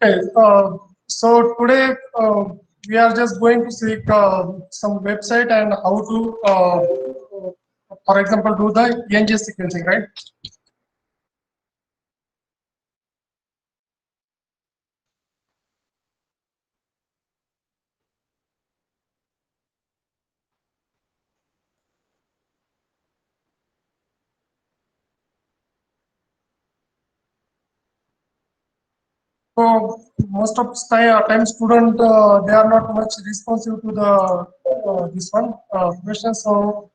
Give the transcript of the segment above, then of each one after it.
Okay, so today we are just going to see some website and how to, for example, do the ENGS sequencing, right? So most of time student they are not much responsive to the this one question. So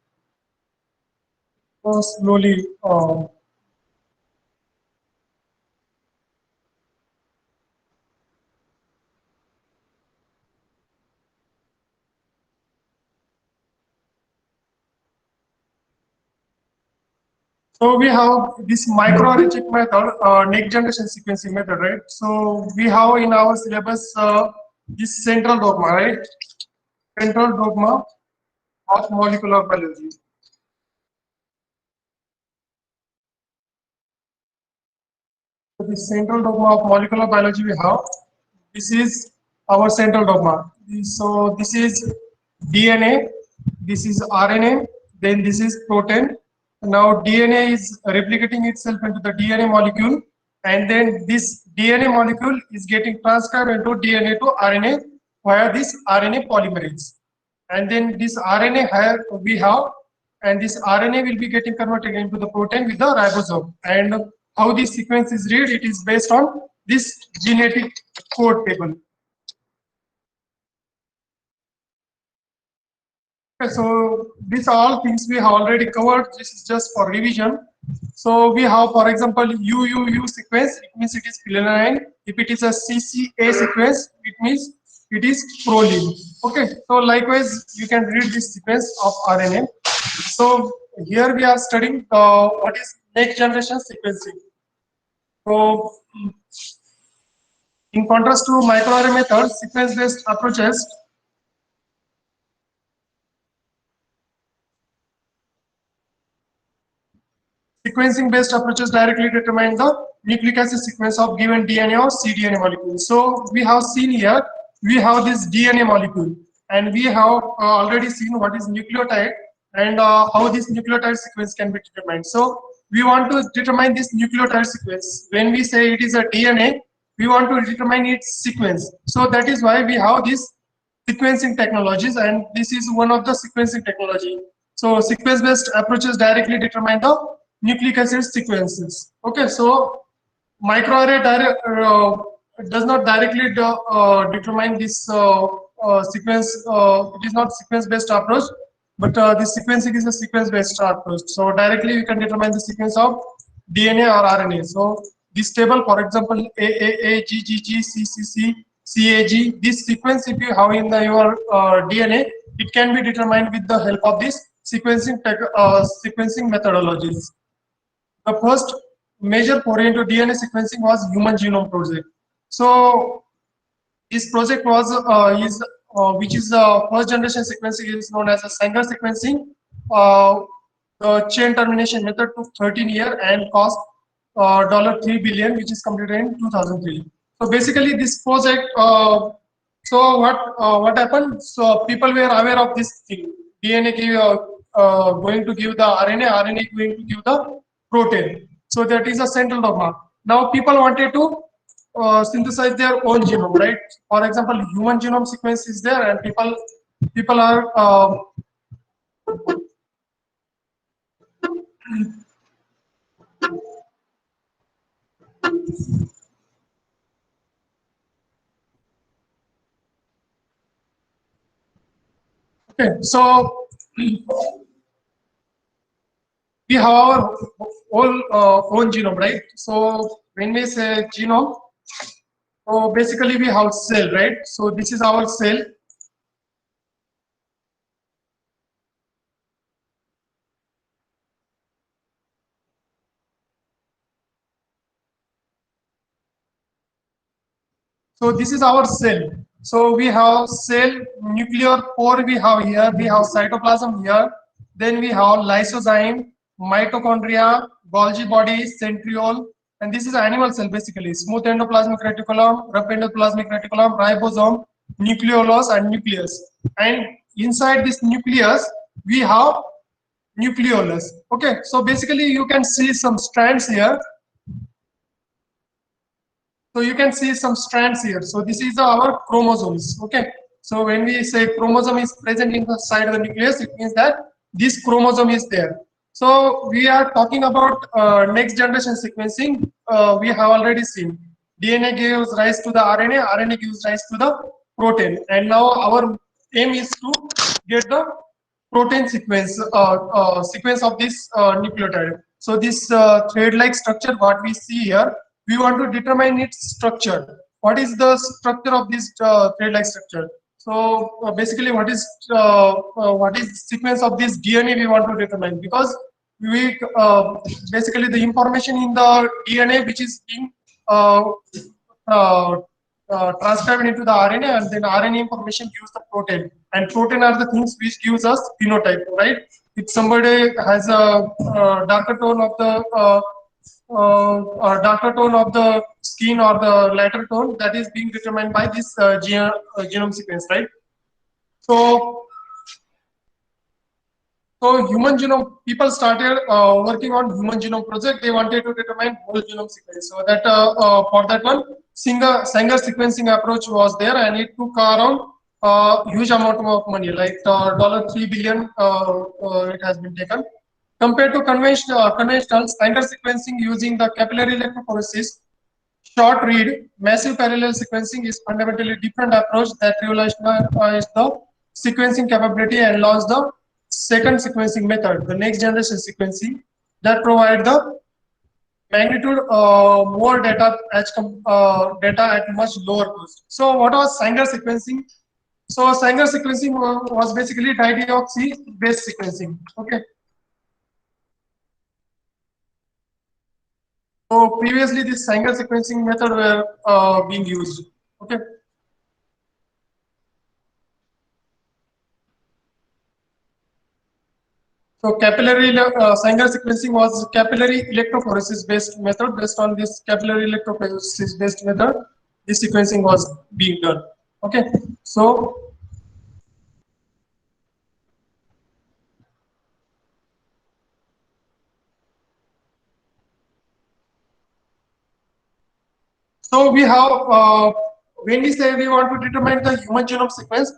slowly. So we have this microarray chip method, next generation sequencing method, right? So we have in our syllabus this central dogma, right? Central dogma of molecular biology. So the central dogma of molecular biology we have. This is our central dogma. So this is DNA, this is RNA, then this is protein. Now DNA is replicating itself into the DNA molecule, and then this DNA molecule is getting transcribed into DNA to RNA via this RNA polymerase. And then this RNA here we have, and this RNA will be getting converted into the protein with the ribosome. And how this sequence is read, it is based on this genetic code table. Okay, so these all things we have already covered. This is just for revision. So we have, for example, UUU sequence. It means it is phenylalanine. If it is a CCA sequence, it means it is proline. Okay. So likewise, you can read this sequence of RNA. So here we are studying what is next generation sequencing. So in contrast to microarray method, sequence-based approaches sequencing-based approaches directly determine the nucleic acid sequence of given DNA or cDNA molecule. So we have seen here, we have this DNA molecule, and we have already seen what is nucleotide and how this nucleotide sequence can be determined. So we want to determine this nucleotide sequence. When we say it is a DNA, we want to determine its sequence. So that is why we have this sequencing technologies, and this is one of the sequencing technology. So sequence-based approaches directly determine the nucleic acid sequences. Okay, so microarray does not directly determine this sequence. It is not sequence-based approach, but the sequencing is a sequence-based approach. So directly we can determine the sequence of DNA or RNA. So this table, for example, AAA, GGG, CCC, CAG, this sequence if you have in your DNA, it can be determined with the help of this sequencing methodologies. The first major foray into DNA sequencing was Human Genome Project. So this project was which is first generation sequencing is known as a Sanger sequencing. The chain termination method took 13 years and cost $3 billion, which is completed in 2003. So basically, this project. So what happened? So people were aware of this thing. DNA going to give the RNA, RNA going to give the protein. So that is a central dogma. Now people wanted to synthesize their own genome, right? For example, human genome sequence is there, and people are okay. So we have our own genome, right? So when we say genome, so basically we have cell, right? So this is our cell. So this is our cell. So we have cell, nuclear pore we have here, we have cytoplasm here, then we have lysozyme, mitochondria, Golgi body, centriole, and this is animal cell basically. Smooth endoplasmic reticulum, rough endoplasmic reticulum, ribosome, nucleolus, and nucleus. And inside this nucleus, we have nucleolus. Okay, so basically you can see some strands here. So you can see some strands here. So this is our chromosomes. Okay. So when we say chromosome is present inside the nucleus, it means that this chromosome is there. So we are talking about next generation sequencing. We have already seen DNA gives rise to the RNA, RNA gives rise to the protein, and now our aim is to get the protein sequence of this nucleotide. So this thread-like structure, what we see here, we want to determine its structure. What is the structure of this thread-like structure? So basically, what is sequence of this DNA we want to determine, because we basically the information in the DNA which is being uh, transcribed into the RNA, and then RNA information gives the protein, and protein are the things which gives us phenotype, right? If somebody has a darker tone of the darker tone of the skin or the lighter tone, that is being determined by this genome sequence, right? So human genome, people started working on human genome project. They wanted to determine whole genome sequence. So that for that one, Sanger sequencing approach was there, and it took around huge amount of money, like $3 billion. It has been taken. Compared to conventional Sanger sequencing using the capillary electrophoresis, short read massive parallel sequencing is fundamentally different approach that revolutionized the sequencing capability and launched the second sequencing method, the next generation sequencing, that provide the magnitude more data at much lower cost. So what was Sanger sequencing? So Sanger sequencing was basically dideoxy based sequencing. Okay. So previously this Sanger sequencing method were being used. Okay. So Sanger sequencing was capillary electrophoresis based method. Based on this capillary electrophoresis based method, this sequencing was being done. Okay. So we have, when we say we want to determine the human genome sequence,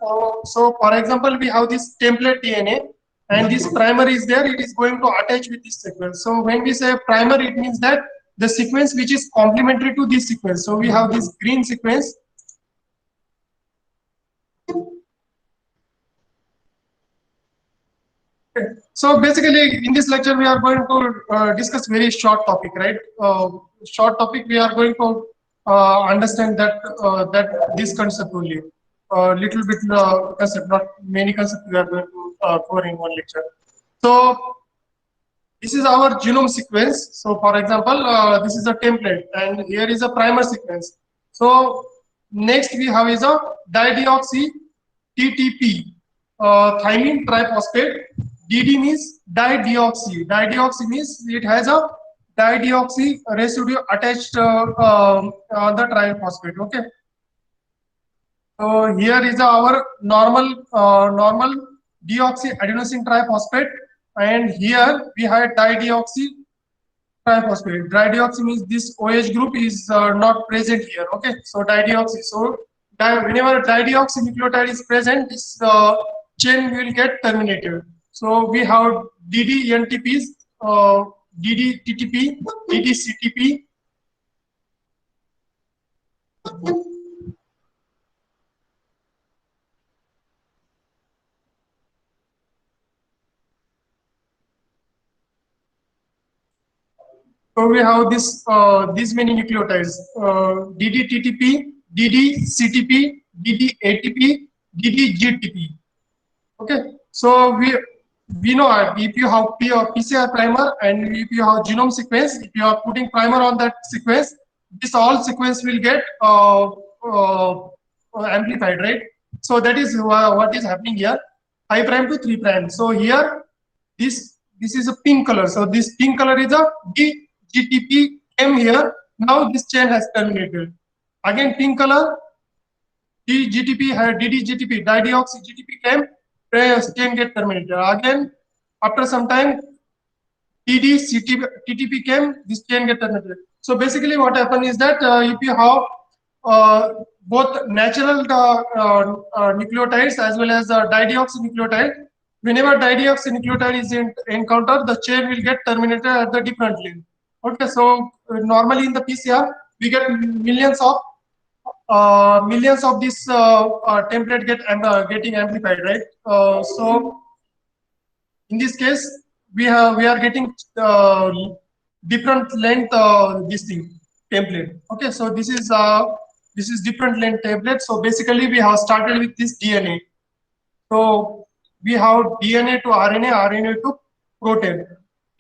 so for example, we have this template DNA, and this primer is there, it is going to attach with this sequence. So when we say primer, it means that the sequence which is complementary to this sequence. So we have this green sequence. So basically, in this lecture, we are going to discuss very short topic, right? Short topic. We are going to understand that this concept only. Little bit concept, not many concepts we are going to cover in one lecture. So this is our genome sequence. So for example, this is a template, and here is a primer sequence. So next we have is a dideoxy TTP, thymine triphosphate. DD means dideoxy. Dideoxy means it has a dideoxy residue attached on the triphosphate. Okay. So here is our normal deoxyadenosine triphosphate, and here we had dideoxy triphosphate. Dideoxy means this OH group is not present here. Okay, so dideoxy. So whenever dideoxy nucleotide is present, this chain will get terminated. So we have DD-NTPs, DD-TTP, DD-CTP. So we have these many nucleotides: DD-TTP, DD-CTP, DD-ATP, DD-GTP. Okay, so we know if you have PCR primer and if you have genome sequence, if you are putting primer on that sequence, this all sequence will get amplified, right? So that is what is happening here, 5 prime to 3 prime. So here this is a pink color. So this pink color is a DGTP came here. Now this chain has terminated. Again, pink color, DGTP, DDGTP, dideoxy GTP came, chain get terminated. Again, after some time, TTP came, this chain get terminated. So basically what happened is that if you have both natural nucleotides as well as dideoxynucleotide, whenever dideoxynucleotide is encountered, the chain will get terminated at the different length. Okay, so normally in the PCR, we get millions of this template getting amplified, right? So in this case, we are getting different length this thing template. Okay, so this is different length template. So basically, we have started with this DNA. So we have DNA to RNA, RNA to protein.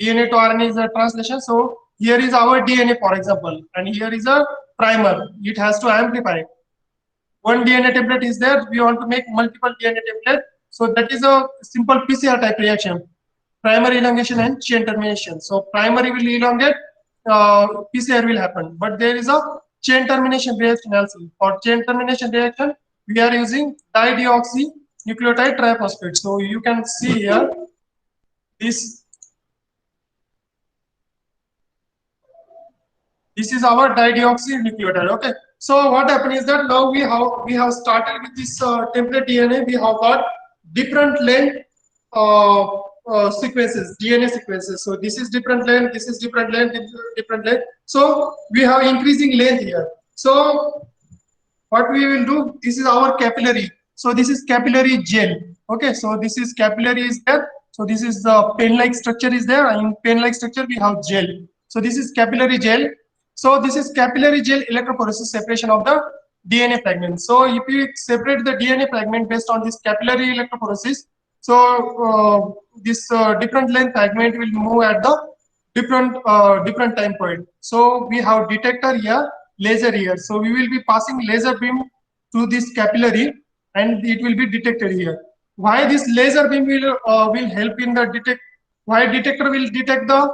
DNA to RNA is a translation. So here is our DNA, for example, and here is a primer. It has to amplify. One DNA template is there. We want to make multiple DNA template. So that is a simple PCR type reaction. Primary elongation and chain termination. So primary will elongate, PCR will happen. But there is a chain termination reaction also. For chain termination reaction, we are using dideoxynucleotide triphosphate. So you can see here this is our dideoxynucleotide. Okay. So what happened is that now we have started with this template DNA. We have got different length sequences, DNA sequences. So this is different length, this is different length, different length. So we have increasing length here. So what we will do, this is our capillary. So this is capillary gel. Okay, so this is capillary is there. So this is the pen-like structure is there. In pen-like structure, we have gel. So this is capillary gel. So this is capillary gel electrophoresis separation of the DNA fragment. So if you separate the DNA fragment based on this capillary electrophoresis, so this different length fragment will move at the different time point. So we have detector here, laser here. So we will be passing laser beam to this capillary, and it will be detected here. Why this laser beam will help in the detect? Why detector will detect the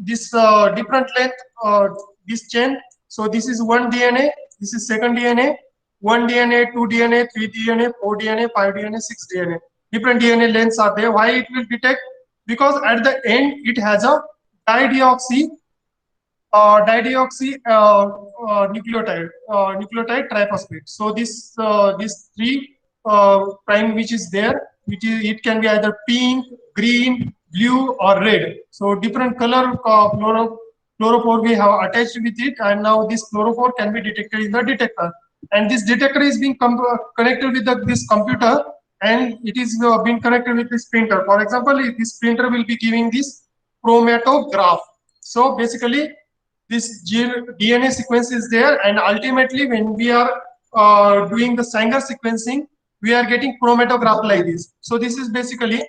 this different length this chain? So this is one DNA, this is second DNA, 1 DNA, 2 DNA, 3 DNA, 4 DNA, 5 DNA, 6 DNA. Different DNA lengths are there. Why it will detect? Because at the end it has a nucleotide triphosphate. So this three prime which is there, it can be either pink, green, blue, or red. So different color fluorophore we have attached with it, and now this fluorophore can be detected in the detector. And this detector is being connected with this computer, and it is being connected with this printer. For example, this printer will be giving this chromatograph. So basically, this DNA sequence is there, and ultimately when we are doing the Sanger sequencing, we are getting chromatograph like this. So this is basically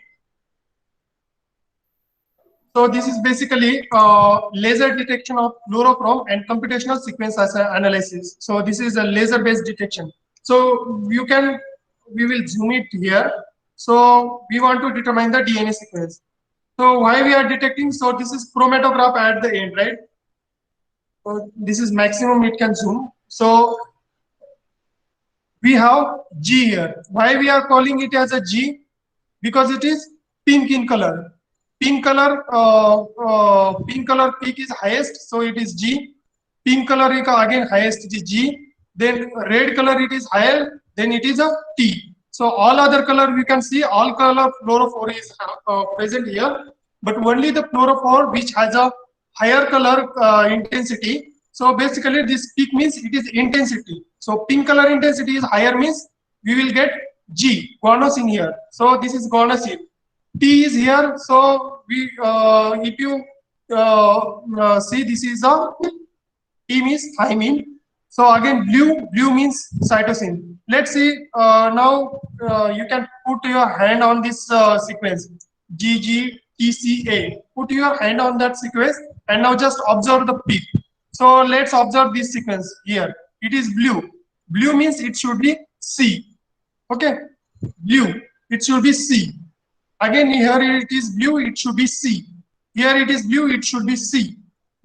laser detection of fluorochrome and computational sequence analysis. So this is a laser-based detection. So we will zoom it here. So we want to determine the DNA sequence. So why we are detecting? So this is chromatograph at the end, right? So this is maximum it can zoom. So we have G here. Why we are calling it as a G? Because it is pink in color. Pink color peak is highest, so it is G. Pink color again highest, it is G. Then red color it is higher, then it is a T. So all other color we can see, all color fluorophore is present here, but only the fluorophore which has a higher color intensity. So basically this peak means it is intensity. So pink color intensity is higher means we will get G, guanosine here. So this is guanosine. T is here. So we if you see, this is a T means thymine. So again blue means cytosine. Let's see now you can put your hand on this sequence GGTCA. Put your hand on that sequence and now just observe the peak. So let's observe this sequence here. It is blue. Blue means it should be C. Okay, blue. It should be C. Again here it is blue. It should be C. Here it is blue. It should be C.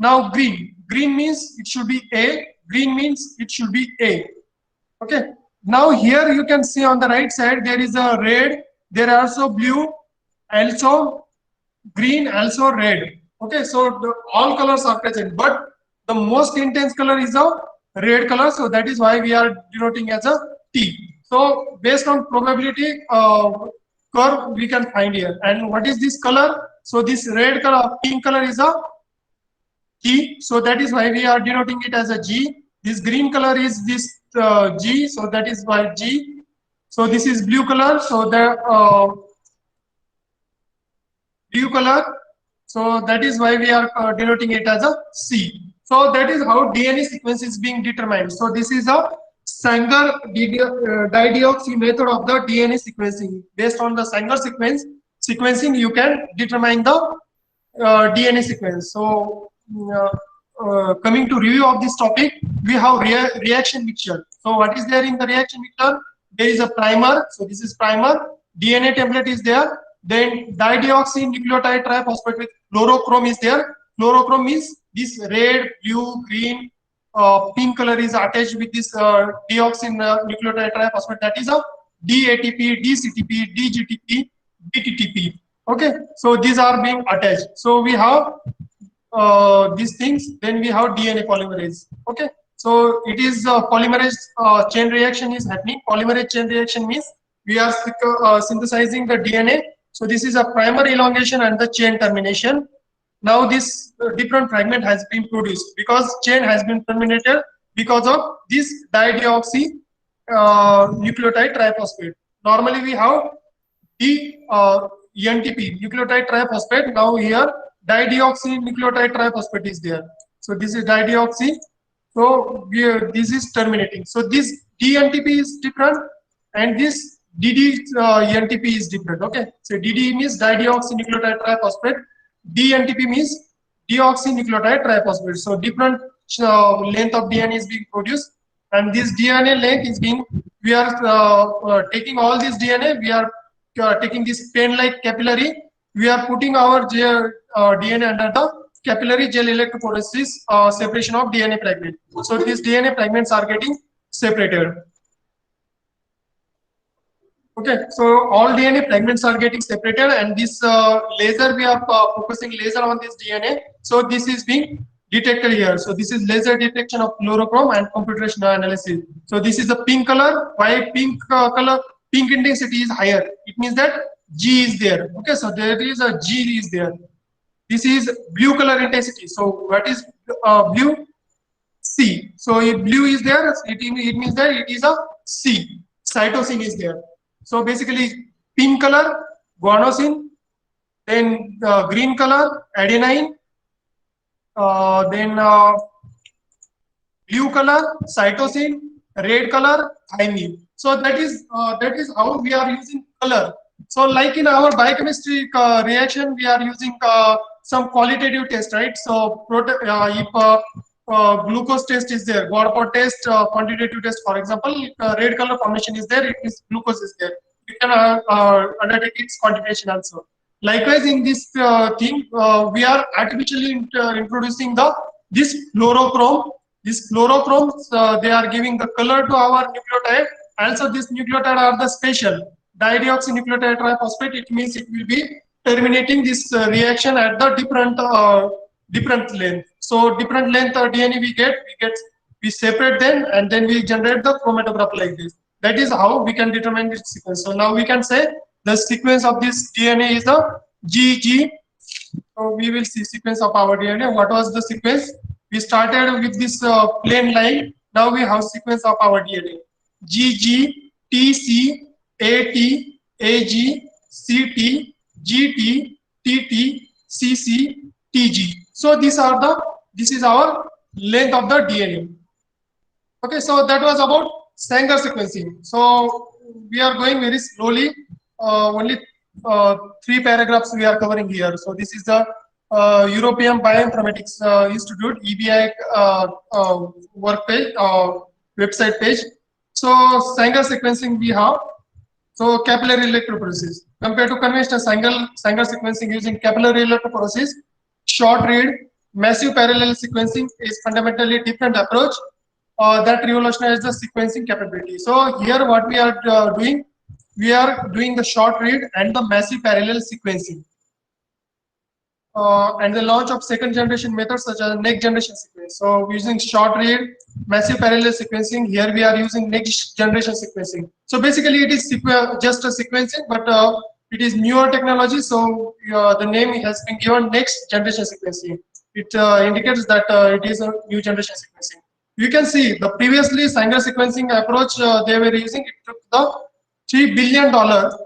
Now green. Green means it should be A. Green means it should be A. Okay. Now here you can see on the right side there is a red. There are also blue, also green, also red. Okay. So all colors are present, but the most intense color is a red color. So that is why we are denoting as a T. So based on probability curve we can find here. And what is this color? So this red color, pink color is a G, so that is why we are denoting it as a G. This green color is this G, so that is why G. So this is blue color, so the blue color, so that is why we are denoting it as a C. So that is how DNA sequence is being determined. So this is a Sanger dideoxy method of the DNA sequencing. Based on the Sanger sequencing, you can determine the DNA sequence. So coming to review of this topic, we have reaction mixture. So what is there in the reaction mixture? There is a primer. So this is primer. DNA template is there. Then dideoxynucleotide triphosphate with fluorochrome is there. Fluorochrome means this red, blue, green, pink color is attached with this deoxynucleotide triphosphate. That is a DATP, DCTP, DGTP, DTTP. Okay, so these are being attached. So we have these things. Then we have DNA polymerase. Okay, so it is polymerase chain reaction is happening. Polymerase chain reaction means we are synthesizing the DNA. So this is a primer elongation and the chain termination. Now this different fragment has been produced because chain has been terminated because of this dideoxy nucleotide triphosphate. Normally we have NTP, nucleotide triphosphate. Now here dideoxynucleotide triphosphate is there. So this is dideoxy. So this is terminating. So this DNTP is different and this DD-NTP is different. Okay. So DD means dideoxynucleotide triphosphate. DNTP means deoxynucleotide triphosphate. So different length of DNA is being produced, and this DNA length is being, we are taking all this DNA, we are taking this pen-like capillary, we are putting our DNA under the capillary gel electrophoresis separation of DNA fragment. So these DNA fragments are getting separated. Okay, so all DNA fragments are getting separated, and this laser, we are focusing laser on this DNA. So this is being detected here. So this is laser detection of fluorochrome and computational analysis. So this is the pink color. Why pink color? Pink intensity is higher. It means that G is there. Okay, so there is a G is there. This is blue color intensity. So what is blue? C. So if blue is there, it means that it is a C. Cytosine is there. So basically, pink color, guanosine, then green color, adenine, then blue color, cytosine, red color, thymine. So that is how we are using color. So like in our biochemistry reaction, we are using some qualitative test, right? So if glucose test is there, Godpot test, quantitative test, for example, red color formation is there, it is glucose is there. You can undertake its quantitation also. Likewise, in this thing, we are artificially introducing this fluorochrome. These fluorochromes, they are giving the color to our nucleotide. Also, this nucleotide are the special dideoxynucleotide triphosphate. It means it will be terminating this reaction at the different length. So different length of DNA we separate them, and then we generate the chromatograph like this. That is how we can determine this sequence. So now we can say the sequence of this DNA is the GG. So we will see sequence of our DNA. What was the sequence? We started with this plain line. Now we have sequence of our DNA. GG, TC, AT, AG, CT, GT, TT, CC, TG. So this is our length of the DNA. Okay, so that was about Sanger sequencing. So we are going very slowly. Only 3 paragraphs we are covering here. So this is the European Bioinformatics Institute EBI work page, website page. So Sanger sequencing we have. So capillary electrophoresis compared to conventional Sanger sequencing using capillary electrophoresis, short read, Massive parallel sequencing is fundamentally different approach that revolutionized the sequencing capability. So here what we are doing, we are doing the short read and the massive parallel sequencing. And the launch of second generation methods such as next generation sequence. So using short read, massive parallel sequencing, here we are using next generation sequencing. So basically it is just a sequencing, but it is newer technology. So the name has been given next generation sequencing. It indicates that it is a new generation sequencing. You can see the previously Sanger sequencing approach they were using, it took the $3 billion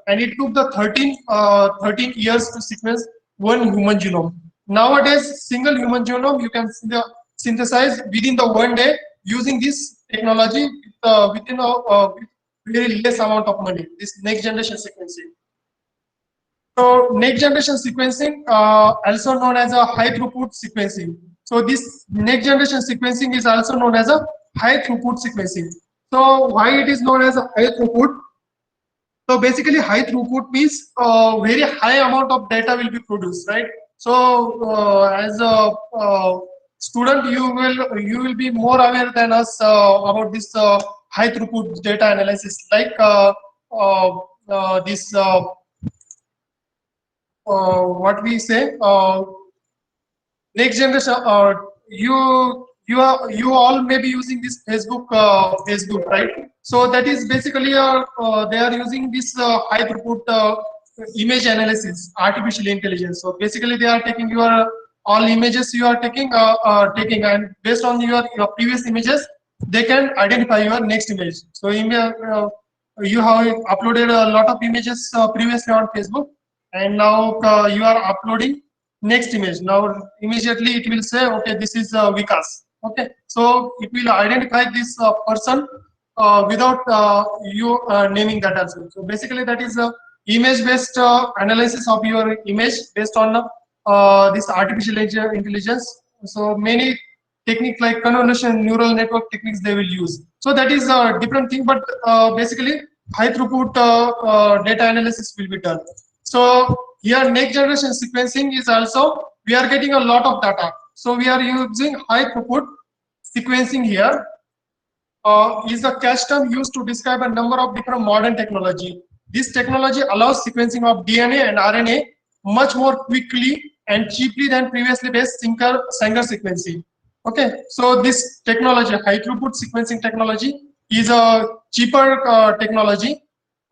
and it took the 13 years to sequence one human genome. Nowadays, single human genome you can synthesize within the 1 day using this technology within a very less amount of money. This next generation sequencing. So next generation sequencing, also known as a high throughput sequencing. So this next generation sequencing is also known as a high throughput sequencing. So why it is known as a high throughput? So basically, high throughput means very high amount of data will be produced, right? So as a student, you will be more aware than us about this high throughput data analysis, like this what we say next generation. You all may be using this Facebook, right? So that is basically they are using this high throughput image analysis, artificial intelligence. So basically they are taking your all images you are taking, and based on your previous images, they can identify your next image. So you have uploaded a lot of images previously on Facebook, and now you are uploading next image. Now immediately it will say, okay, this is Vikas. Okay, so it will identify this person without you naming that also. So basically that is a image based analysis of your image based on this artificial intelligence. So many techniques like convolution neural network techniques they will use. So that is a different thing, but basically high throughput data analysis will be done. So here next generation sequencing is also, we are getting a lot of data. So we are using high throughput sequencing here. Is a catch term used to describe a number of different modern technology. This technology allows sequencing of DNA and RNA much more quickly and cheaply than previously based Sanger sequencing. Okay, so this technology, high throughput sequencing technology, is a cheaper technology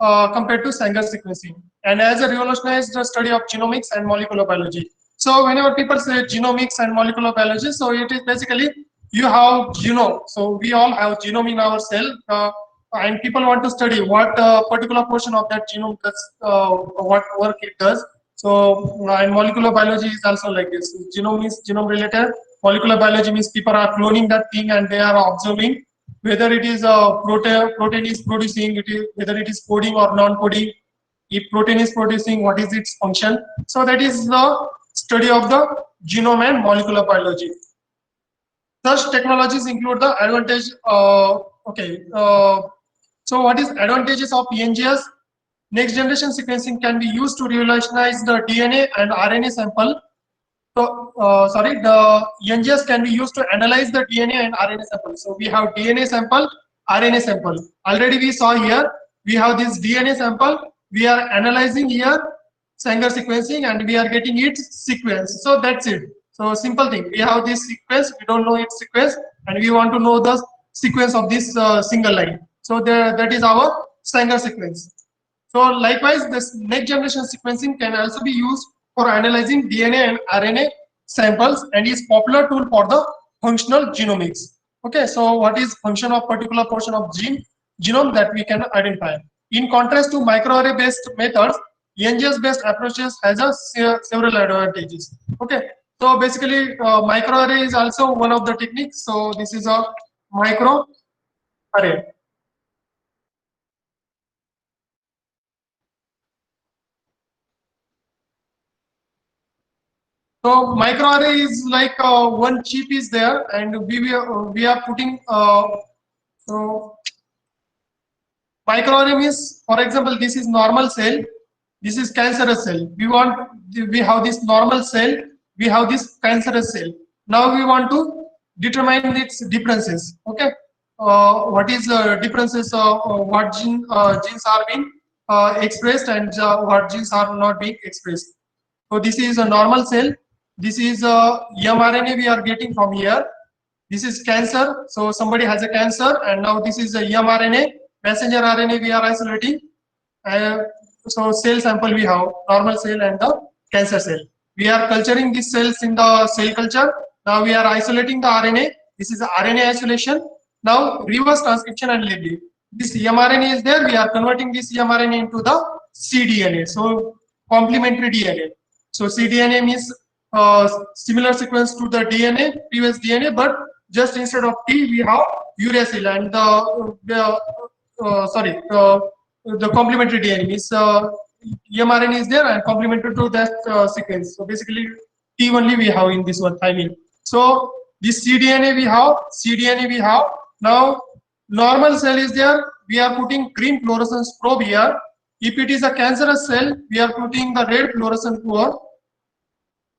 compared to Sanger sequencing, and as a revolutionized the study of genomics and molecular biology. So whenever people say genomics and molecular biology, so it is basically you have genome. So we all have genome in our cell, and people want to study what particular portion of that genome does, what work it does. So and molecular biology is also like this. Genome is genome related. Molecular biology means people are cloning that thing and they are observing whether it is a protein is producing, whether it is coding or non-coding. If protein is producing, what is its function? So that is the study of the genome and molecular biology. Such technologies include the advantage. So what is advantages of NGS? Next generation sequencing can be used to revolutionize the DNA and RNA sample. So, the NGS can be used to analyze the DNA and RNA sample. So we have DNA sample, RNA sample. Already we saw here, we have this DNA sample. We are analyzing here Sanger sequencing and we are getting its sequence. So that's it. So simple thing. We have this sequence, we don't know its sequence, and we want to know the sequence of this single line. So that is our Sanger sequence. So likewise, this next generation sequencing can also be used for analyzing DNA and RNA samples and is popular tool for the functional genomics. Okay, so what is function of particular portion of genome that we can identify? In contrast to microarray based methods, NGS based approaches has several advantages. Okay, so basically microarray is also one of the techniques. So this is a microarray. So microarray is like one chip is there, and we are putting so microarray means, for example, this is normal cell, this is cancerous cell. We have this normal cell, we have this cancerous cell. Now we want to determine its differences. Okay, what is differences of what genes are being expressed and what genes are not being expressed. So this is a normal cell. This is mRNA we are getting from here. This is cancer. So somebody has a cancer, and now this is a mRNA, messenger RNA we are isolating. Uh, so cell sample we have normal cell and the cancer cell. We are culturing these cells in the cell culture. Now we are isolating the RNA. This is the RNA isolation. Now reverse transcription and labeling. This mRNA is there. We are converting this mRNA into the cDNA. So complementary DNA. So cDNA means similar sequence to the DNA, previous DNA, but just instead of T we have uracil, and the complementary DNA means mRNA is there and complementary to that sequence. So basically T only we have in this one thymine. So this cDNA we have. Now normal cell is there. We are putting green fluorescence probe here. If it is a cancerous cell, we are putting the red fluorescence probe.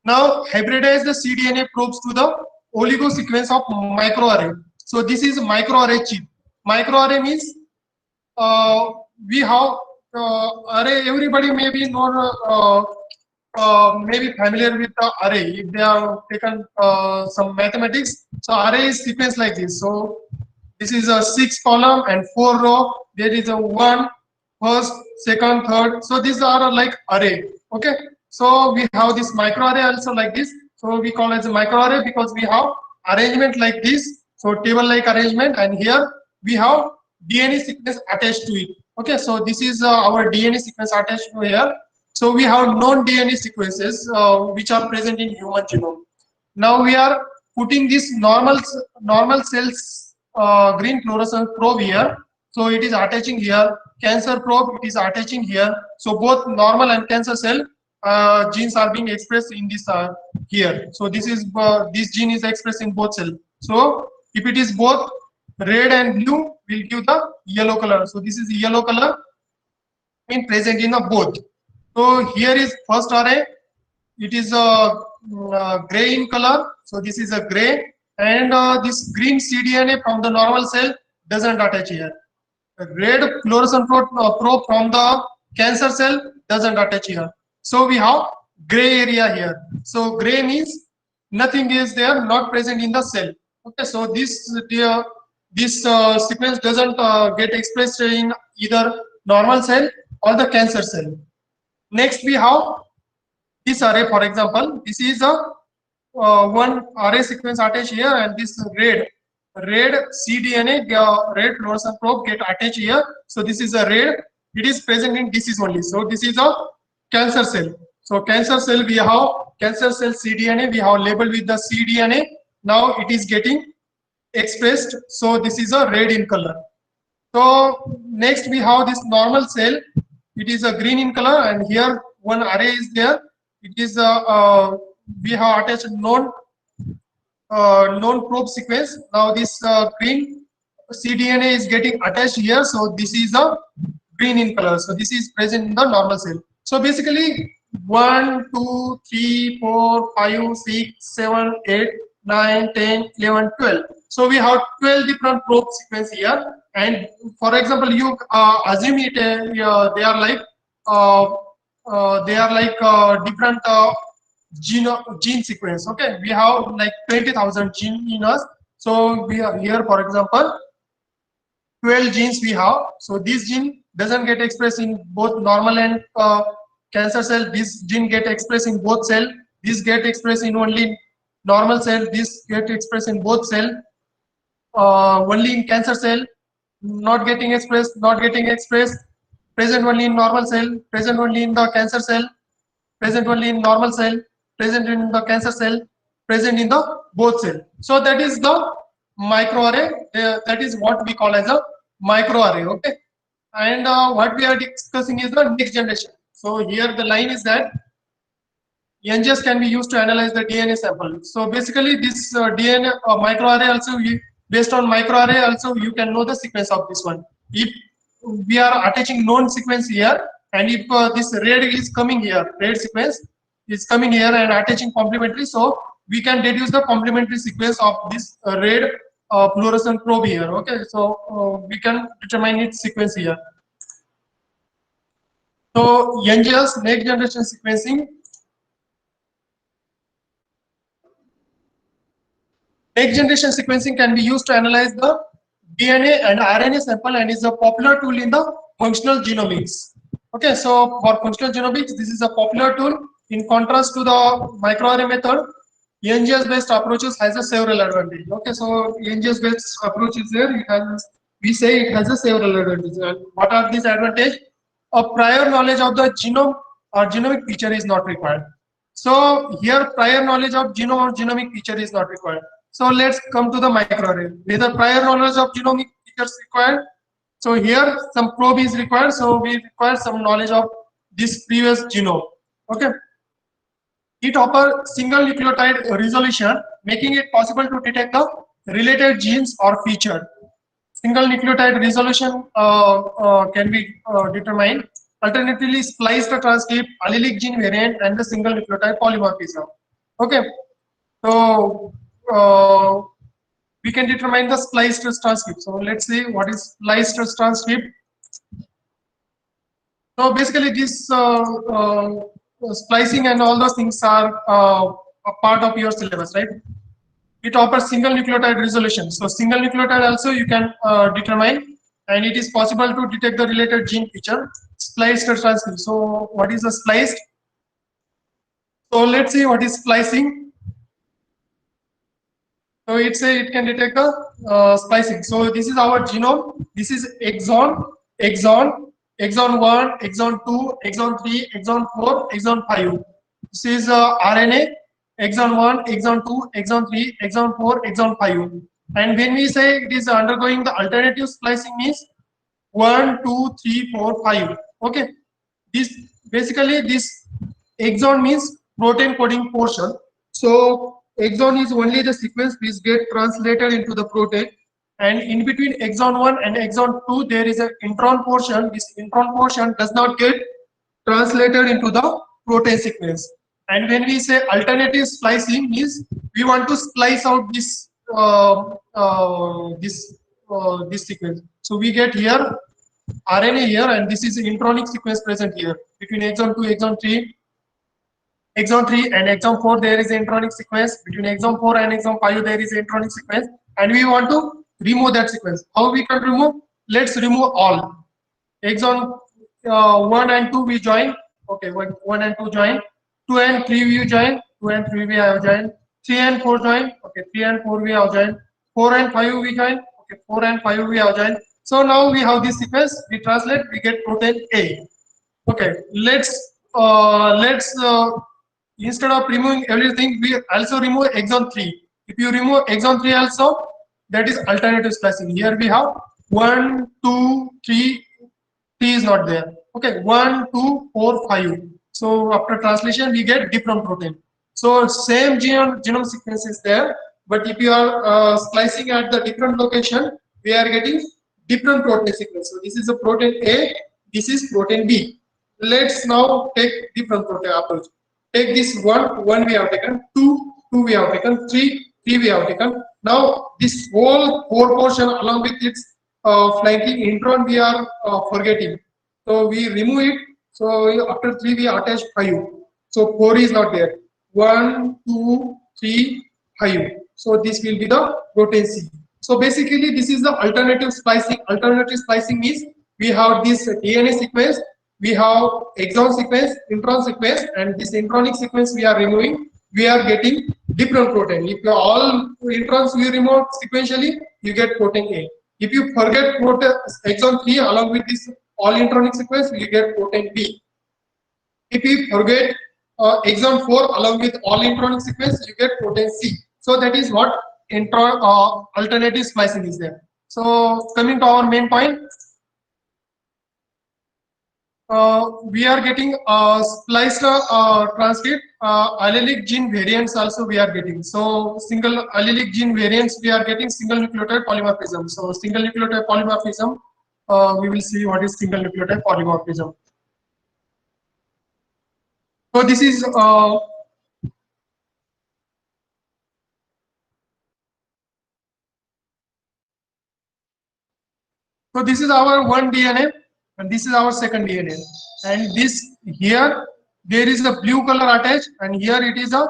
Now hybridize the cDNA probes to the oligo sequence of microarray. So this is microarray chip. Microarray means we have array. Everybody may be maybe familiar with the array if they have taken some mathematics. So array is sequence like this. So this is a 6 column and 4 row. There is a 1, first, second, third. So these are like array. Okay. So we have this microarray also like this. So we call it as a microarray because we have arrangement like this. So table like arrangement, and here we have DNA sequence attached to it. Okay, so this is our DNA sequence attached to here. So we have known DNA sequences which are present in human genome. Now we are putting this normal cells green fluorescence probe here. So it is attaching here. Cancer probe, it is attaching here. So both normal and cancer cell genes are being expressed in this here. So this gene is expressed in both cells. So if it is both red and blue, will give the yellow color. So this is yellow color in present in the both. So here is first array. It is gray in color. So this is a gray, and this green cDNA from the normal cell doesn't attach here. Red fluorescent probe from the cancer cell doesn't attach here. So we have gray area here. So gray means nothing is there, not present in the cell. Okay, so this sequence doesn't get expressed in either normal cell or the cancer cell. Next we have this array. For example, this is a one array sequence attached here, and this red cDNA, red fluorescent probe get attached here. So this is a red. It is present in disease only. So this is a cancer cell. So cancer cell, we have cancer cell cDNA. We have labeled with the cDNA. Now it is getting expressed. So this is a red in color. So next we have this normal cell. It is a green in color, and here one array is there. It is we have attached known probe sequence. Now this green cDNA is getting attached here. So this is a green in color. So this is present in the normal cell. So basically 1, 2, 3, 4, 5, 6, 7, 8, 9, 10, 11, 12. So we have 12 different probe sequence here. And for example, you assume it they are like different gene sequence. Okay, we have like 20,000 gene in us. So we are here, for example, 12 genes we have. So this gene doesn't get expressed in both normal and cancer cell. This gene get expressed in both cell. This get expressed in only normal cell. This get expressed in both cell. Only in cancer cell, not getting expressed, present only in normal cell, present only in the cancer cell, present only in normal cell, present in the cancer cell, present in the both cell. So that is the microarray. That is what we call as a microarray. Okay, and what we are discussing is the next generation. So here the line is that NGS can be used to analyze the DNA sample. So basically this DNA microarray also, based on microarray also you can know the sequence of this one. If we are attaching known sequence here, and if this red is coming here, red sequence is coming here and attaching complementary, so we can deduce the complementary sequence of this red fluorescent probe here. Okay, so we can determine its sequence here. So NGS, next generation sequencing. Next generation sequencing can be used to analyze the DNA and RNA sample and is a popular tool in the functional genomics. Okay, so for functional genomics, this is a popular tool. In contrast to the microarray method, NGS based approaches has a several advantages. Okay, so NGS based approach is there. It has, we say it has a several advantages. And what are these advantages? A prior knowledge of the genome or genomic feature is not required. So here prior knowledge of genome or genomic feature is not required. So let's come to the microarray. Whether prior knowledge of genomic features required. So here some probe is required. So we require some knowledge of this previous genome. Okay. It offers single nucleotide resolution, making it possible to detect the related genes or feature. Single nucleotide resolution can be determined. Alternatively, spliced transcript, allelic gene variant, and the single nucleotide polymorphism. Okay, so we can determine the spliced transcript. So let's see what is spliced transcript. So basically, this splicing and all those things are a part of your syllabus, right? It offers single nucleotide resolution. So single nucleotide also you can determine, and it is possible to detect the related gene feature. Spliced transcript. So what is a spliced? So let's see what is splicing. So it can detect the splicing. So this is our genome. This is exon, exon 1, exon 2, exon 3, exon 4, exon 5. This is RNA, exon 1, exon 2, exon 3, exon 4, exon 5. And when we say it is undergoing the alternative splicing means 1, 2, 3, 4, 5. Okay. This basically this exon means protein coding portion. So exon is only the sequence which get translated into the protein, and in between exon 1 and exon 2 there is an intron portion. This intron portion does not get translated into the protein sequence. And when we say alternative splicing means we want to splice out this this sequence. So we get here RNA here, and this is intronic sequence present here between exon 2, exon 3, exon 3 and exon 4 there is intronic sequence. Between exon 4 and exon 5 there is intronic sequence, and we want to remove that sequence. How we can remove? Let's remove all. Exon 1 and 2 we join. Okay, 1 and 2 join. 2 and 3 we join. 2 and 3 we have joined. 3 and 4 join. Okay, 3 and 4 we have joined. 4 and 5 we join. Okay, 4 and 5 we have joined. So now we have this sequence. We translate. We get protein A. Okay, let's instead of removing everything, we also remove exon 3. If you remove exon 3 also, that is alternative splicing. Here we have 1, 2, 3. 3 is not there. Okay, 1, 2, 4, 5. So after translation, we get different protein. So same genome sequence is there, but if you are splicing at the different location, we are getting different protein sequence. So this is a protein A, this is protein B. Let's now take different protein approach. Take this 1 we have taken, 2 we have taken, 3 we have taken. Now this whole 4 portion along with its flanking intron we are forgetting. So we remove it. So after 3 we attach 5. So 4 is not there. 1, 2, 3, 5. So this will be the protein C. So basically this is the alternative splicing. Alternative splicing means we have this DNA sequence, we have exon sequence, intron sequence, and this intronic sequence we are removing. We are getting different protein. If all introns we remove sequentially, you get protein A. If you forget protein exon 3 along with this all intronic sequence, you get protein B. If you forget exon 4 along with all intronic sequence, you get protein C. So that is what alternative splicing is there. So coming to our main point, we are getting spliced transcript, allelic gene variants also we are getting. So single allelic gene variants we are getting single nucleotide polymorphism. So single nucleotide polymorphism, we will see what is single nucleotide polymorphism. So this is So this is our one DNA and this is our second DNA. And this here there is a blue color attached and here it is a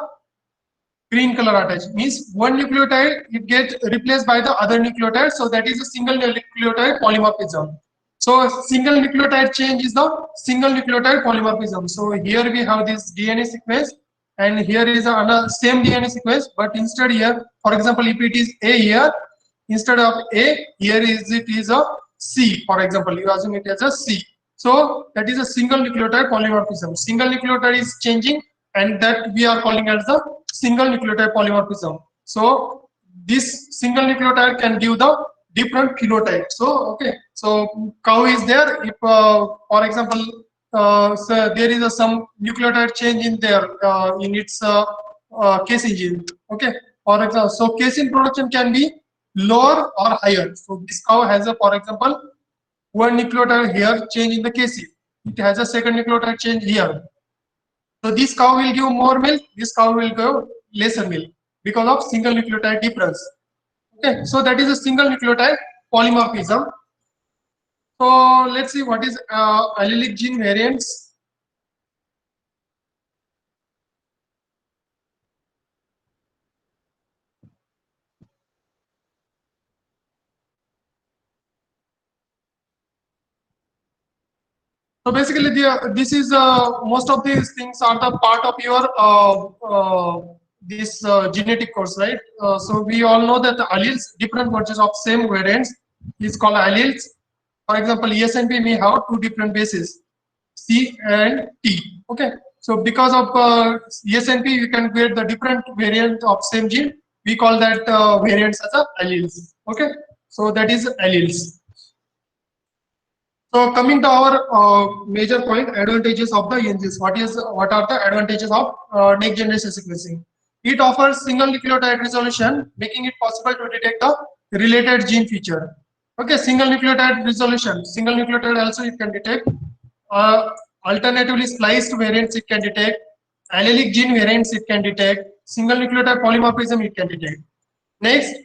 green color attached. Means one nucleotide it gets replaced by the other nucleotide. So that is a single nucleotide polymorphism. So a single nucleotide change is the single nucleotide polymorphism. So here we have this DNA sequence and here is another same DNA sequence, but instead here, for example, if it is A here, instead of A, here is it is a C, for example, you assume it as a C. So that is a single nucleotide polymorphism. Single nucleotide is changing and that we are calling as the single nucleotide polymorphism. So this single nucleotide can give the different phenotype. So okay, so cow is there. If for example, so there is some nucleotide change in there in its casein gene. Okay, for example, so casein production can be lower or higher. So this cow has a, for example, one nucleotide here change in the casein. It has a second nucleotide change here. So this cow will give more milk. This cow will give lesser milk because of single nucleotide difference. Okay, so that is a single nucleotide polymorphism. So let's see what is allelic gene variants. So basically, this is most of these things are the part of your this genetic course, right? So we all know that the alleles, different versions of same variants, is called alleles. For example, ESNP may have two different bases, C and T. Okay, so because of ESNP, you can create the different variant of same gene. We call that variants as a alleles. Okay, so that is alleles. So coming to our major point, advantages of the NGS. What are the advantages of next generation sequencing? It offers single nucleotide resolution, making it possible to detect the related gene feature. Okay, single nucleotide resolution. Single nucleotide also it can detect. Alternatively, spliced variants it can detect. Allelic gene variants it can detect. Single nucleotide polymorphism it can detect. Next,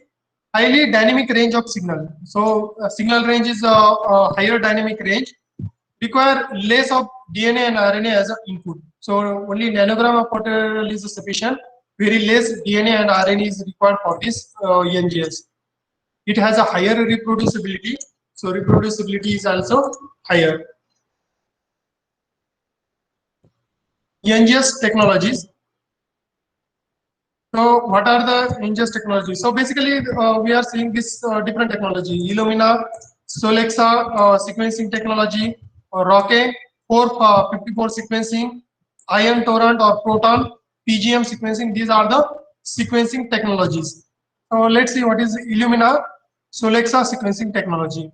highly dynamic range of signal. So signal range is a higher dynamic range, require less of DNA and RNA as an input. So only nanogram of material is sufficient. Very less DNA and RNA is required for this NGS. It has a higher reproducibility. So reproducibility is also higher. NGS technologies. So what are the NGS technologies? So basically we are seeing this different technology, Illumina, Solexa sequencing technology, or Rocket, 454 sequencing, Ion Torrent or Proton, PGM sequencing. These are the sequencing technologies. So let's see what is Illumina, Solexa sequencing technology.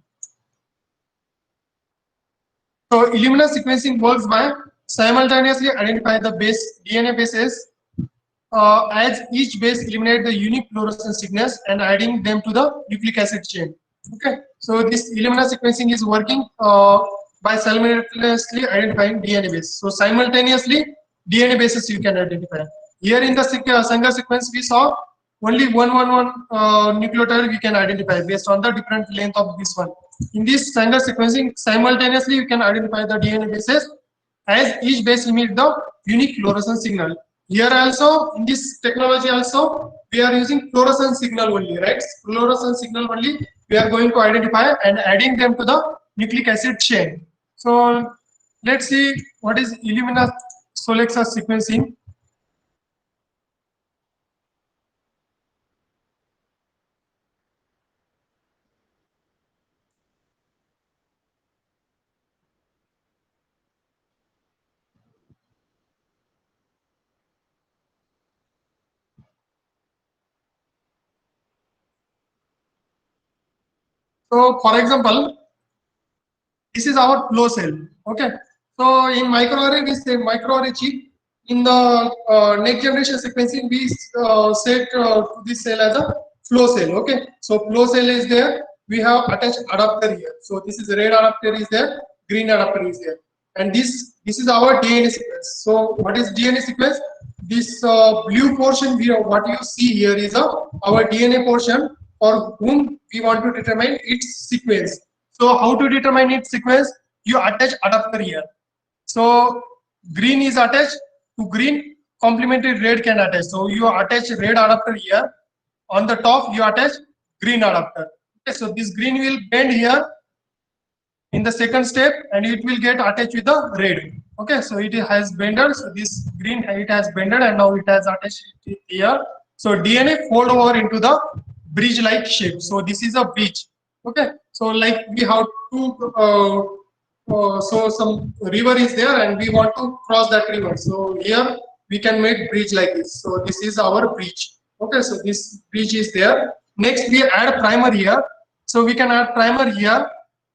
So Illumina sequencing works by simultaneously identify the base DNA bases as each base eliminate the unique fluorescence signals and adding them to the nucleic acid chain. Okay, so this Illumina sequencing is working by simultaneously identifying DNA base. So simultaneously DNA bases you can identify. Here in the Sanger sequence we saw only one nucleotide we can identify based on the different length of this one. In this Sanger sequencing, simultaneously you can identify the DNA bases as each base emit the unique fluorescence signal. Here also, in this technology also, we are using fluorescence signal only, right? Fluorescence signal only we are going to identify and adding them to the nucleic acid chain. So let's see what is Illumina Solexa sequencing. So for example, this is our flow cell. Okay, so in microarray we say microarray chip. In the next generation sequencing we set this cell as a flow cell. Okay, so flow cell is there, we have attached adapter here. So this is red adapter is there, green adapter is there, and this is our DNA sequence. So what is DNA sequence? This blue portion here, what you see here is our DNA portion for whom we want to determine its sequence. So how to determine its sequence? You attach adapter here. So green is attached to green, complementary red can attach. So you attach red adapter here. On the top, you attach green adapter. Okay, so this green will bend here in the second step and it will get attached with the red. Okay, so it has bended. So this green, it has bended and now it has attached here. So DNA fold over into the bridge like shape. So this is a bridge. Okay, so like we have two so some river is there and we want to cross that river. So here we can make bridge like this. So this is our bridge. Okay, so this bridge is there. Next we add primer here. So we can add primer here.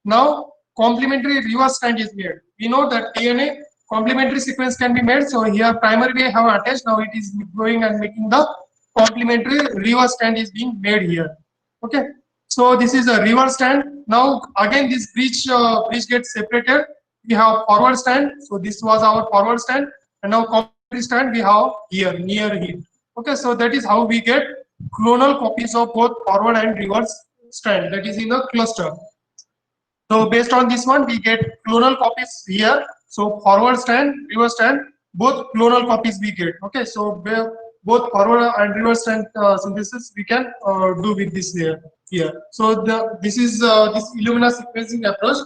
Now complementary reverse strand is made. We know that DNA complementary sequence can be made. So here primer we have attached. Now it is going and making the complementary reverse strand is being made here. Okay. So this is a reverse strand. Now again this bridge gets separated. We have forward strand. So this was our forward strand, and now complementary strand we have here near here. Okay, so that is how we get clonal copies of both forward and reverse strand. That is in the cluster. So based on this one, we get clonal copies here. So forward strand, reverse strand, both clonal copies we get. Okay, so both forward and reverse strand synthesis we can do with this here. So this is this Illumina sequencing approach.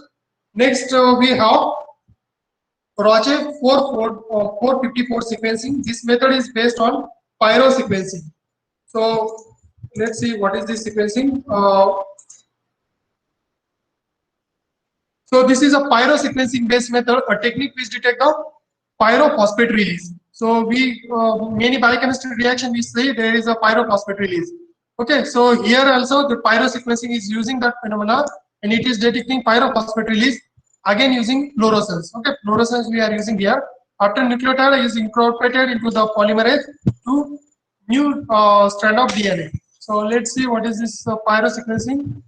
Next we have Roche 454 sequencing. This method is based on pyro sequencing. So let's see what is this sequencing. So this is a pyro sequencing based method, a technique which detect the pyrophosphate release. So we many biochemistry reaction we say there is a pyrophosphate release. Okay, so here also the pyro sequencing is using that phenomena and it is detecting pyrophosphate release again using fluorescence. Okay, fluorescence we are using here. After nucleotide is incorporated into the polymerase to new strand of DNA. So let's see what is this pyro sequencing.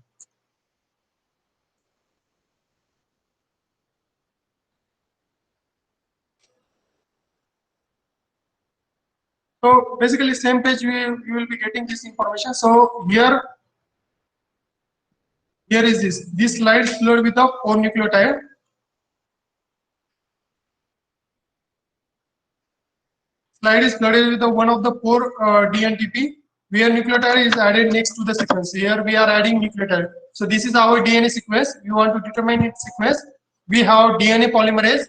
So basically same page you will be getting this information. So here is this slide is loaded with the 4 nucleotide. Slide is flooded with the one of the 4 DNTP where nucleotide is added next to the sequence. Here we are adding nucleotide. So this is our DNA sequence. We want to determine its sequence. We have DNA polymerase.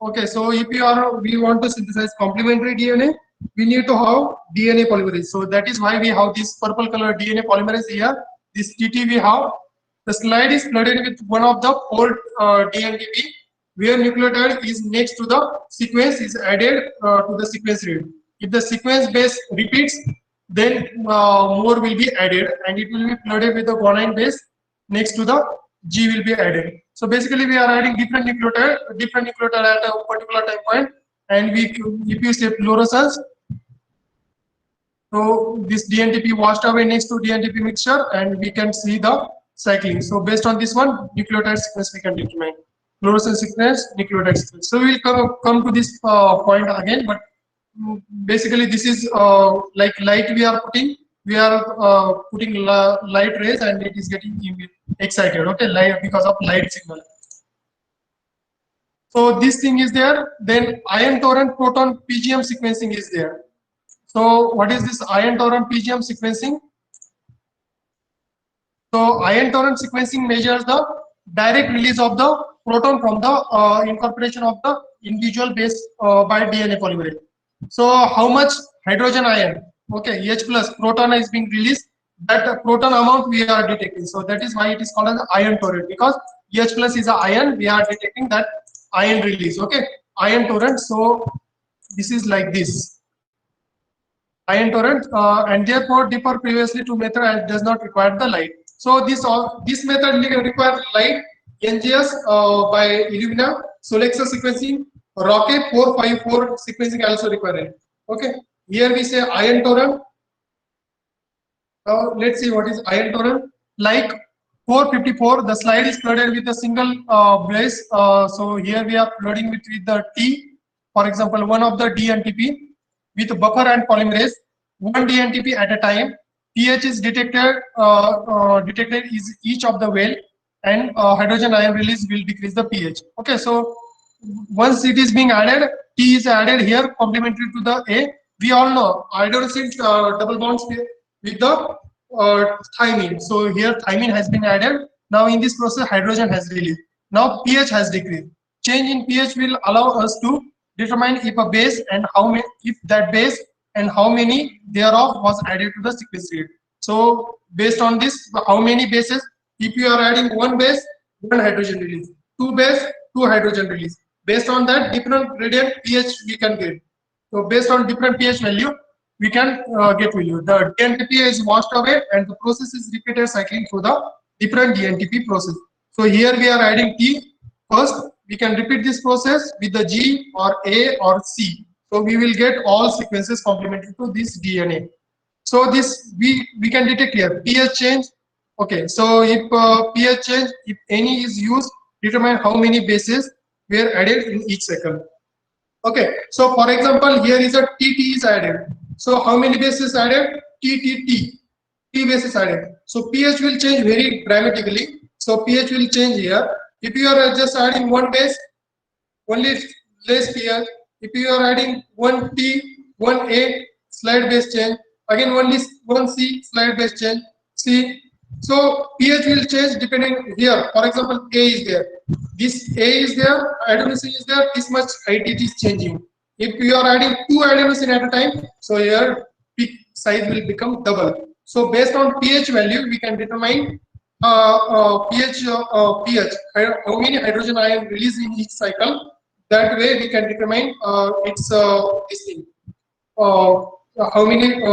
Okay, so if we want to synthesize complementary DNA, we need to have DNA polymerase. So that is why we have this purple color DNA polymerase here. This TT we have. The slide is flooded with one of the 4 DNTP where nucleotide is next to the sequence is added to the sequence read. If the sequence base repeats, then more will be added and it will be flooded with the guanine base next to the G will be added. So basically we are adding different nucleotide at a particular time point, and if you say fluorescence, so this DNTP washed away next to DNTP mixture and we can see the cycling. So based on this one, nucleotide sequence we can determine. Fluorescence sequence, nucleotide sequence. So we will come to this point again, but basically this is like light we are putting light rays and it is getting excited, okay, light because of light signal. So this thing is there. Then ion torrent proton PGM sequencing is there. So what is this ion torrent PGM sequencing? So ion torrent sequencing measures the direct release of the proton from the incorporation of the individual base by DNA polymerase. So how much hydrogen ion, okay, H plus proton is being released, that proton amount we are detecting. So that is why it is called as ion torrent, because H plus is a ion, we are detecting that ion release, okay, ion torrent. So this is like this ion torrent, and therefore differ previously to method and does not require the light. So this method requires light. NGS by Illumina, Solexa sequencing, Rocket 454 sequencing also required. Okay, here we say ion torrent. Now let's see what is ion torrent. Like 454, the slide is flooded with a single base. So here we are flooding with the T. For example, one of the DNTP with buffer and polymerase, one DNTP at a time. pH is detected is each of the well. and hydrogen ion release will decrease the pH. Okay, so once it is being added, T is added here complementary to the A. We all know adenosine double bonds with the thymine. So here thymine has been added. Now in this process, hydrogen has released. Now pH has decreased. Change in pH will allow us to determine if a base and how many, if that base and how many thereof was added to the sequence read. So based on this, how many bases? If you are adding one base, one hydrogen release. Two base, two hydrogen release. Based on that, different gradient pH we can get. So based on different pH value, we can get value. The DNTP is washed away, and the process is repeated cycling through the different DNTP process. So here we are adding T first. We can repeat this process with the G or A or C. So we will get all sequences complementary to this DNA. So this we can detect here pH change. Okay, so if pH change, if any is used, determine how many bases were added in each cycle. Okay, so for example, here is a TT is added. So how many bases added? TTT. T bases added. So pH will change very dramatically. So pH will change here. If you are just adding one base, only less pH. If you are adding one T, one A, slide base change. Again, only one C, slide base change. C. So pH will change depending here. For example, A is there. This A is there, adenosine is there. This much height it is changing. If you are adding two adenosine at a time, so your peak size will become double. So based on pH value, we can determine pH, how many hydrogen ion release in each cycle. That way we can determine its this thing, how many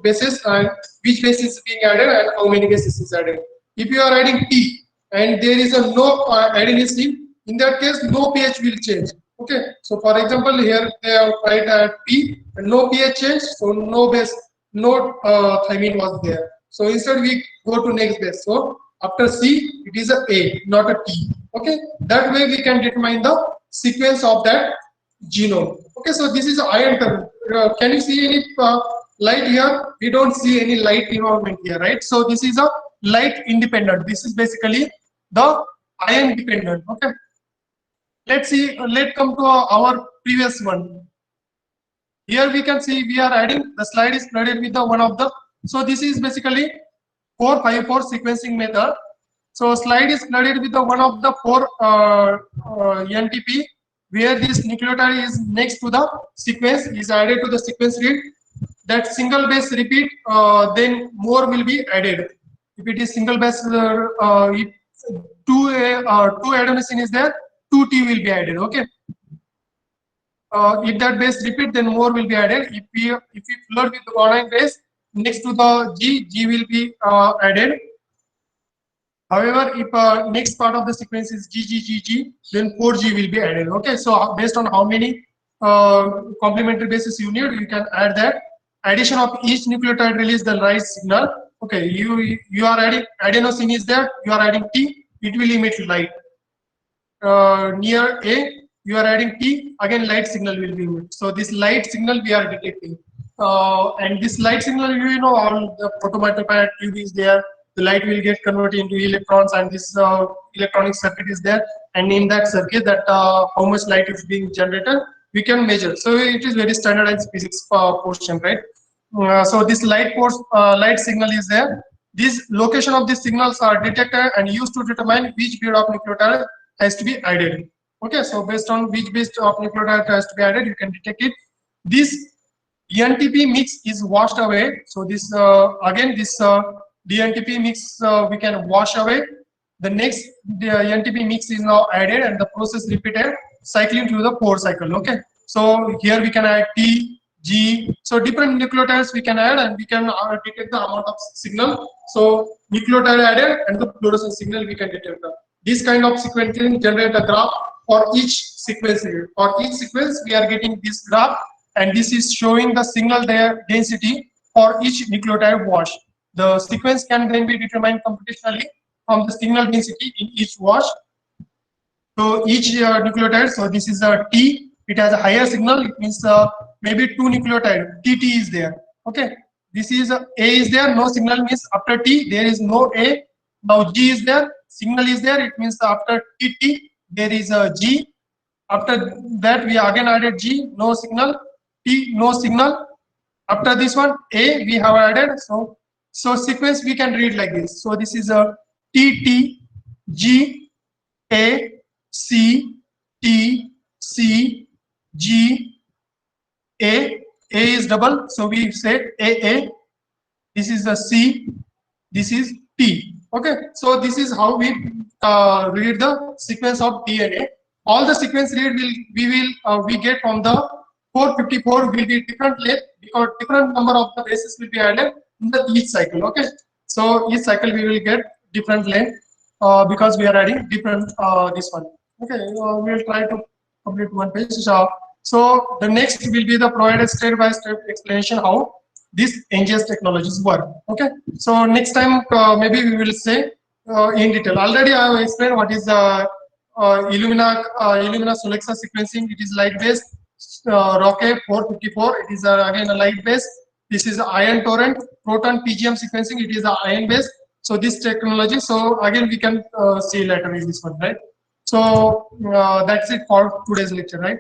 bases and which base is being added and how many bases is added. If you are adding T and there is a no adenosine, in that case no pH will change. Okay, so for example here they have tried at P and no pH change, so no base, no thymine was there. So instead we go to next base. So after C, it is a, not a T. Okay, that way we can determine the sequence of that genome. Okay, so this is ion term. Can you see any light here? We don't see any light involvement here, right? So this is a light independent. This is basically the ion dependent. Okay, let's see. Let's come to our previous one. Here we can see we are adding, the slide is flooded with the one of the, so this is basically 454 sequencing method. So slide is flooded with the one of the four NTP, where this nucleotide is next to the sequence, is added to the sequence read. That single base repeat, then more will be added. If it is single base, if two adenosine is there, 2T will be added. Okay. If that base repeat, then more will be added. If we flood with the guanine base next to the G will be added. However, if next part of the sequence is GGGG, then 4G will be added. Okay, so based on how many complementary bases you need, you can add that. Addition of each nucleotide release the right signal. Okay, you are adding adenosine is there, you are adding T, it will emit light. Near A, you are adding T, again light signal will be emitted. So this light signal we are detecting. And this light signal, you know, all the photomultiplier tube is there. The light will get converted into electrons, and this electronic circuit is there. And in that circuit, that how much light is being generated, we can measure. So it is very standardized physics portion, right? So this light signal is there. This location of these signals are detected and used to determine which period of nucleotide has to be added. Okay, so based on which base of nucleotide has to be added, you can detect it. This NTP mix is washed away. So this again this DNTP mix we can wash away. The next NTP mix is now added and the process repeated, cycling through the 4 cycle. Okay, so here we can add T, G. So different nucleotides we can add and we can detect the amount of signal. So nucleotide added and the fluorescence signal we can detect. This kind of sequencing generate a graph for each sequence. For each sequence we are getting this graph, and this is showing the signal density for each nucleotide wash. The sequence can then be determined computationally from the signal density in each wash. So each nucleotide, so this is a T, it has a higher signal, it means maybe 2 nucleotide, TT is there. Okay, this is A is there, no signal means after T there is no A. Now G is there, signal is there, it means after TT there is a G. After that we again added G, no signal, T, no signal. After this one A we have added. So sequence we can read like this. So this is a TT G A C T C G A. A is double, so we said AA. This is the C, this is T. Okay, so this is how we read the sequence of DNA. All the sequence read we get from the 454 will be different length because different number of the bases will be added in the each cycle. Okay, so each cycle we will get different length because we are adding different this one. Okay, we will try to complete one page. So the next will be the provided step-by-step explanation how these NGS technologies work. Okay, so next time maybe we will say in detail. Already I have explained what is the Illumina Solexa sequencing. It is light based. Rocket 454. It is again a light based. This is ion torrent. Proton PGM sequencing. It is a ion based. So this technology. So again we can see later in this one, right? So that's it for today's lecture, right?